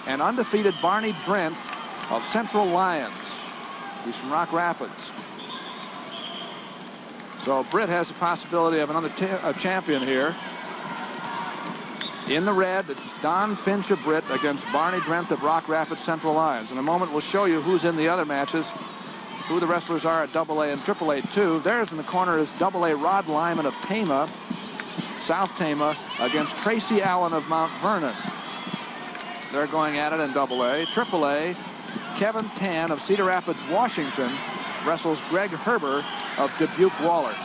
and undefeated Barney Drenth of Central Lyons. He's from Rock Rapids. So Britt has the possibility of another champion here. In the red, it's Don Finch of Britt against Barney Drenth of Rock Rapids Central Lyons. In a moment, we'll show you who's in the other matches, who the wrestlers are at AA and AAA too. There's in the corner is AA Rod Lyman of Tama, South Tama, against Tracy Allen of Mount Vernon. They're going at it in AA. AAA, Kevin Tann of Cedar Rapids, Washington, wrestles Greg Herber of Dubuque Wahlert.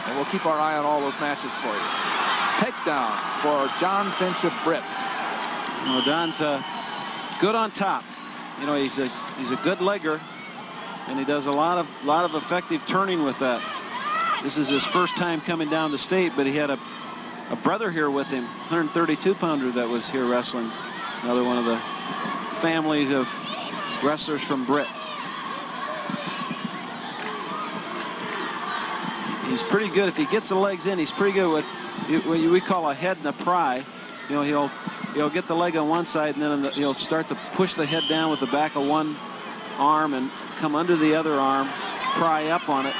And we'll keep our eye on all those matches for you. Takedown for John Finch of Britt. You know, Don's good on top. You know, he's a good legger, and he does a lot of effective turning with that. This is his first time coming down to state, but he had a brother here with him, 132-pounder that was here wrestling. Another one of the families of wrestlers from Britt. He's pretty good. If he gets the legs in, he's pretty good with what we call a head and a pry. You know, he'll get the leg on one side, and then he'll start to push the head down with the back of one arm and come under the other arm, pry up on it,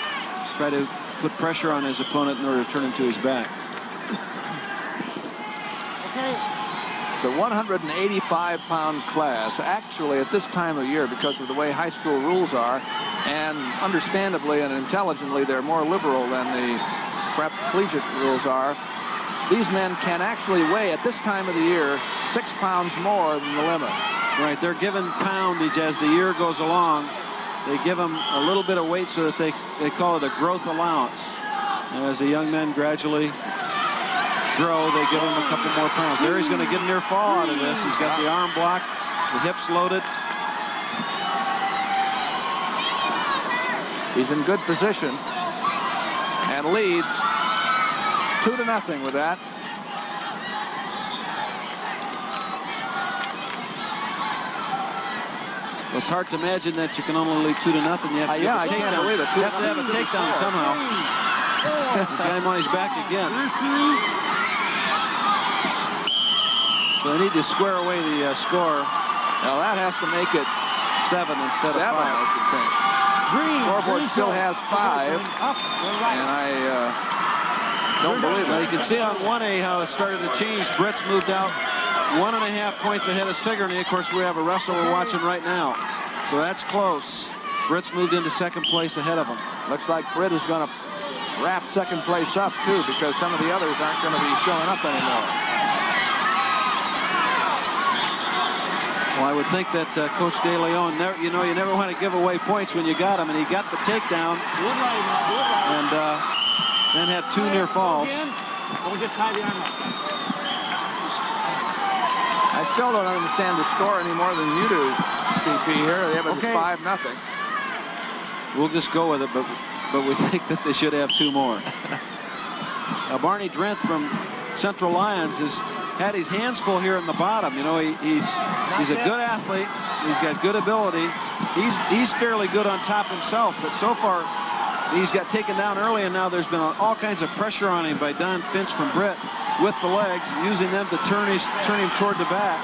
try to put pressure on his opponent in order to turn him to his back. The 185-pound class, actually at this time of year, because of the way high school rules are, and understandably and intelligently they're more liberal than the prep collegiate rules are, these men can actually weigh at this time of the year 6 pounds more than the limit. Right, they're given poundage as the year goes along. They give them a little bit of weight so that they call it a growth allowance. And as the young men gradually grow, they give him a couple more pounds. There he's going to get a near fall out of this. He's got the arm blocked, the hips loaded. He's in good position and leads 2-0 with that. Well, it's hard to imagine that you can only lead 2-0. You have to have a takedown. You have to have a takedown somehow. He's got him on his back again. So they need to square away the score. Now that has to make it 7 instead of 5. I should think. Scoreboard still has 5, and I don't believe it. You can see on 1A how it started to change. Britt's moved out 1.5 points ahead of Sigourney. Of course, we have a wrestler we're watching right now, so that's close. Britt's moved into second place ahead of him. Looks like Britt is going to wrap second place up too, because some of the others aren't going to be showing up anymore. Well, I would think that Coach De Leon, you never want to give away points when you got him, and he got the takedown, and then had 2 near falls. I still don't understand the score any more than you do, CP. Here they have it 5-0. We'll just go with it, but we think that they should have 2 more. Now, Barney Drenth from Central Lyons has had his hands full here in the bottom. You know, he's a good athlete. He's got good ability. He's fairly good on top himself, but so far he's got taken down early, and now there's been all kinds of pressure on him by Don Finch from Britt with the legs, using them to turn him toward the back,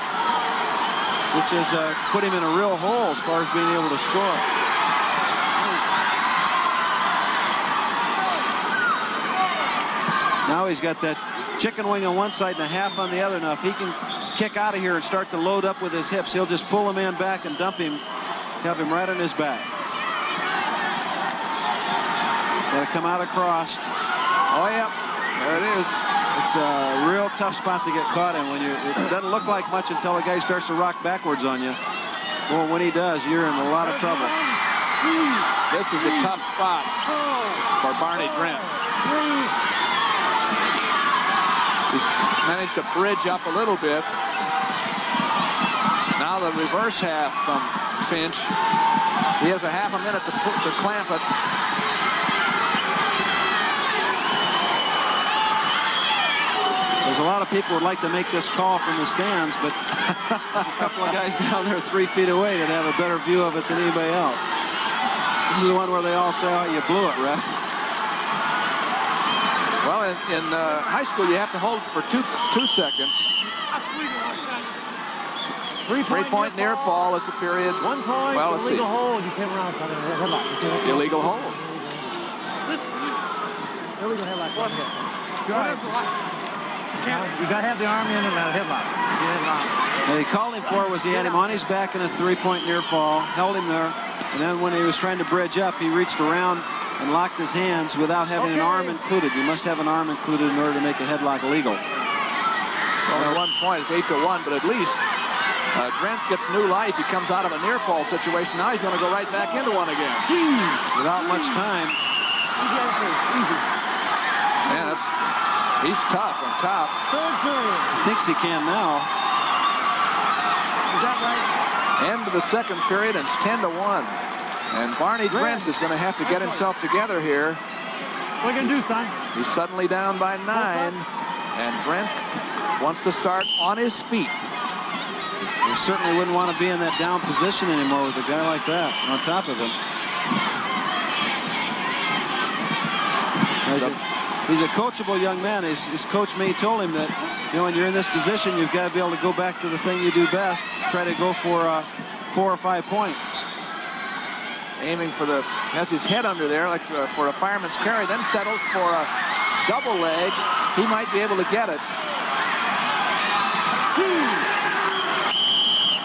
which has put him in a real hole as far as being able to score. Now he's got that chicken wing on one side and a half on the other. Now if he can kick out of here and start to load up with his hips, he'll just pull a man back and dump him, have him right on his back. Got to come out across. Oh, yeah, there it is. It's a real tough spot to get caught in. It doesn't look like much until a guy starts to rock backwards on you. Well, when he does, you're in a lot of trouble. This is a tough spot for Barney Drenth. He's managed to bridge up a little bit. Now the reverse half from Finch. He has a half a minute to clamp it. There's a lot of people who would like to make this call from the stands, but a couple of guys down there 3 feet away that have a better view of it than anybody else. This is the one where they all say, "Oh, you blew it, ref." Well, in high school, you have to hold for two seconds. Three-point near fall is the period. 1 point. Well, let's see. Illegal hold. You came around something. Headlock. Illegal hold. Illegal headlock. What is the line? You got to have the arm in and a headlock. What he called him for was he had him on his back in a three-point near fall, held him there, and then when he was trying to bridge up, he reached around and locked his hands without having an arm included. You must have an arm included in order to make a headlock illegal. Only 1 point. It's 8-1, but at least Drenth gets new life. He comes out of a near fall situation. Now he's going to go right back into one again. Without much time. Man, he's tough on top. Thinks he can now. Is that right? End of the second period, and it's 10-1. And Barney Drenth is going to have to get himself together here. What are you going to do, son? He's suddenly down by 9, and Drenth wants to start on his feet. He certainly wouldn't want to be in that down position anymore with a guy like that on top of him. He's a coachable young man. His coach May told him that, when you're in this position, you've got to be able to go back to the thing you do best, try to go for 4 or 5 points. Aiming for has his head under there like for a fireman's carry, then settles for a double leg. He might be able to get it.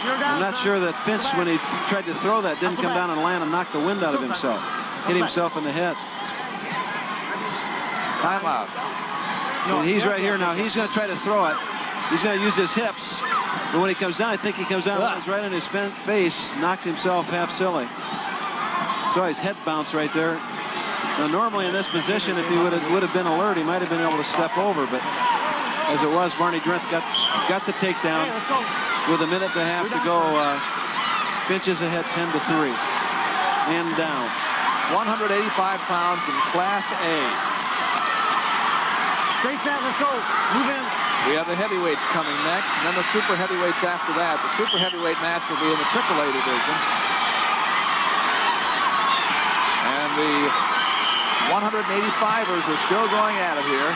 I'm not sure that Finch, when he tried to throw that, didn't come down and land and knock the wind out of himself. Hit himself in the head. Timeout. So he's right here now. He's going to try to throw it. He's going to use his hips. But when he comes down, I think he comes down and lands right in his face, knocks himself half silly. Saw his head bounce right there. Now, normally in this position, if he would have been alert, he might have been able to step over. But as it was, Barney Drenth got the takedown with 1.5 minutes to go. Finch is ahead 10-3. And down. 185 pounds in Class A. Straight that, let's go. Move in. We have the heavyweights coming next, and then the super heavyweights after that. The super heavyweight match will be in the AAA division. And the 185ers are still going at it here.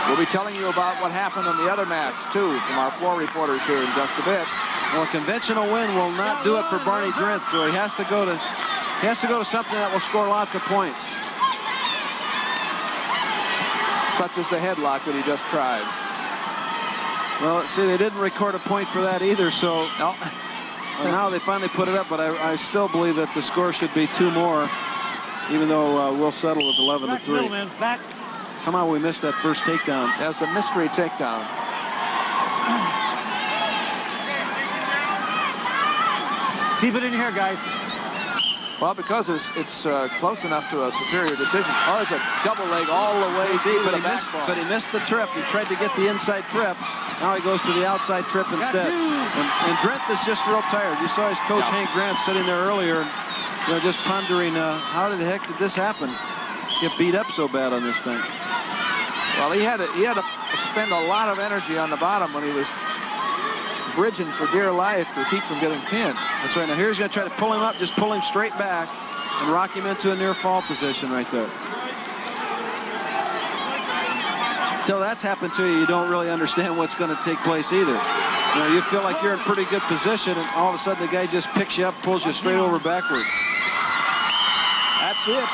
We'll be telling you about what happened in the other match, too, from our floor reporters here in just a bit. Well, a conventional win will not do it for Barney Drenth, so he has to go to something that will score lots of points. Such as the headlock that he just tried. Well, see, they didn't record a point for that either, so no. Well, now they finally put it up, but I still believe that the score should be 2 more, even though we'll settle with 11-3. Back. Somehow we missed that first takedown. That's the mystery takedown. Keep it in here, guys. Well, because it's close enough to a superior decision. Oh, it's a double leg all the way deep to the backbone. But he missed the trip. He tried to get the inside trip. Now he goes to the outside trip instead. And Drenth is just real tired. You saw his coach, Hank Grant, sitting there earlier, just pondering, how the heck did this happen? Get beat up so bad on this thing. Well, he had to expend a lot of energy on the bottom when he was bridging for dear life to keep from getting pinned. That's right. Now here's going to try to pull him up, just pull him straight back and rock him into a near fall position right there. Until that's happened to you, you don't really understand what's going to take place either. You feel like you're in pretty good position, and all of a sudden the guy just picks you up, pulls you straight over backwards. That's it.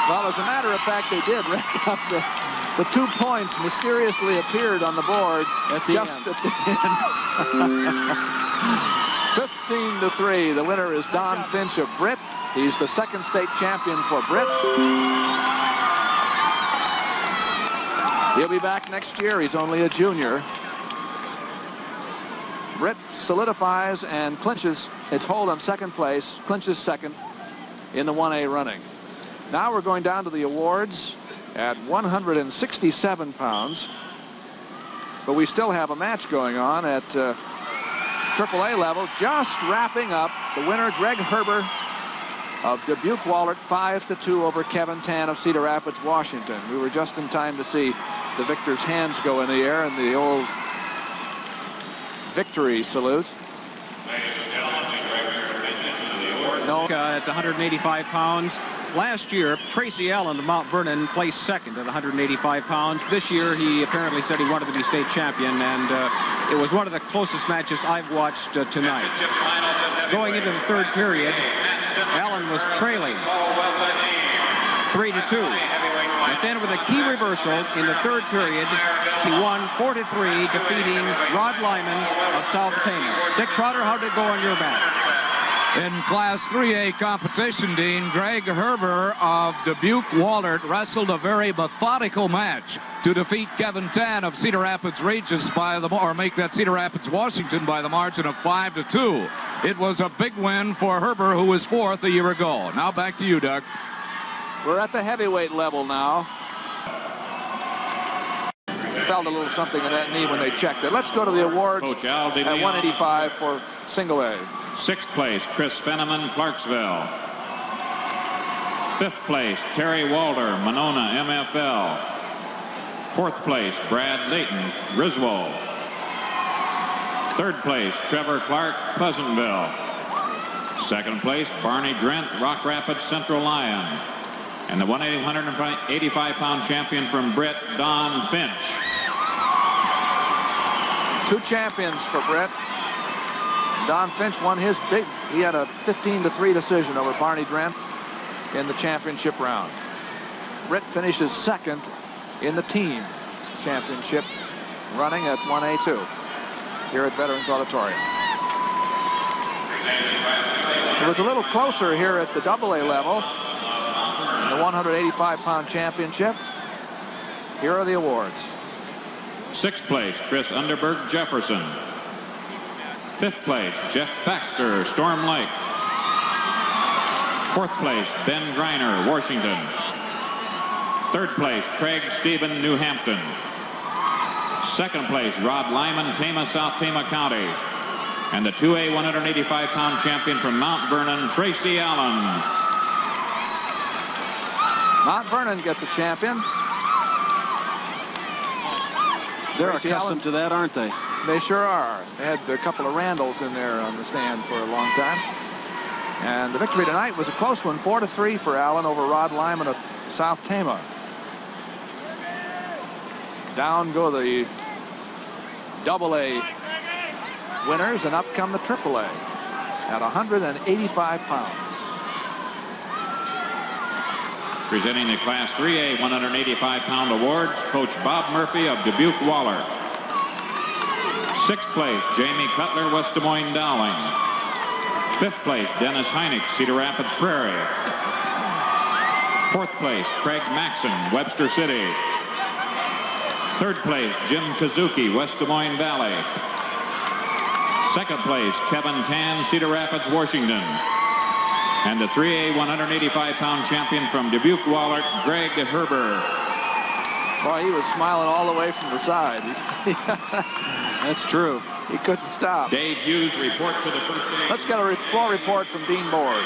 Well, as a matter of fact, they did rack up the 2 points mysteriously appeared on the board at the end. At the end. 15-3. The winner is Don Finch of Britt. He's the second state champion for Britt. He'll be back next year. He's only a junior. Britt solidifies and clinches its hold on second place, clinches second in the 1A running. Now we're going down to the awards at 167 pounds. But we still have a match going on at AAA level, just wrapping up. The winner, Greg Herber of Dubuque Wahlert, 5-2 over Kevin Tann of Cedar Rapids, Washington. We were just in time to see the victor's hands go in the air and the old victory salute. At 185 pounds, last year, Tracy Allen of Mount Vernon placed second at 185 pounds. This year, he apparently said he wanted to be state champion, and it was one of the closest matches I've watched tonight. Going into the third period, Allen was trailing 3-2. And then with a key reversal in the third period, he won 4-3, defeating Rod Lyman of South Tama. Dick Trotter, how did it go on your match? In Class 3A competition, Dean, Greg Herber of Dubuque-Waltert wrestled a very methodical match to defeat Kevin Tann of Cedar Rapids Regis make that Cedar Rapids Washington by the margin of 5-2. It was a big win for Herber, who was fourth a year ago. Now back to you, Doug. We're at the heavyweight level now. Felt a little something in that knee when they checked it. Let's go to the awards Coach Al at 185 for single A. Sixth place, Chris Fenneman, Clarksville. Fifth place, Terry Walder, Monona, MFL. Fourth place, Brad Layton, Griswold. Third place, Trevor Clark, Pleasantville. Second place, Barney Drenth, Rock Rapids, Central Lyon. And the 185-pound champion from Britt, Don Finch. Two champions for Britt. Don Finch won his big. He had a 15-3 decision over Barney Drenth in the championship round. Britt finishes second in the team championship, running at 1A2 here at Veterans Auditorium. It was a little closer here at the AA level, in the 185-pound championship. Here are the awards. Sixth place, Chris Underberg, Jefferson. Fifth place, Jeff Baxter, Storm Lake. Fourth place, Ben Greiner, Washington. Third place, Craig Stephen, New Hampton. Second place, Rod Lyman, Tama, South Tama County. And the 2A 185-pound champion from Mount Vernon, Tracy Allen. Mount Vernon gets a champion. They're Tracy accustomed to that, aren't they? They sure are. They had a couple of Randalls in there on the stand for a long time. And the victory tonight was a close one, 4-3 for Allen over Rod Lyman of South Tama. Down go the AA winners, and up come the AAA at 185 pounds. Presenting the Class 3A 185-pound awards, Coach Bob Murphy of Dubuque-Waltert. Sixth place, Jamie Cutler, West Des Moines Dowling. Fifth place, Dennis Heineck, Cedar Rapids Prairie. Fourth place, Craig Maxon, Webster City. Third place, Jim Kazuki, West Des Moines Valley. Second place, Kevin Tann, Cedar Rapids, Washington. And the 3A 185-pound champion from Dubuque-Waltert, Greg Herber. Boy, he was smiling all the way from the side. That's true. He couldn't stop. Dave Hughes report to the first. Let's get a floor report from Dean Board.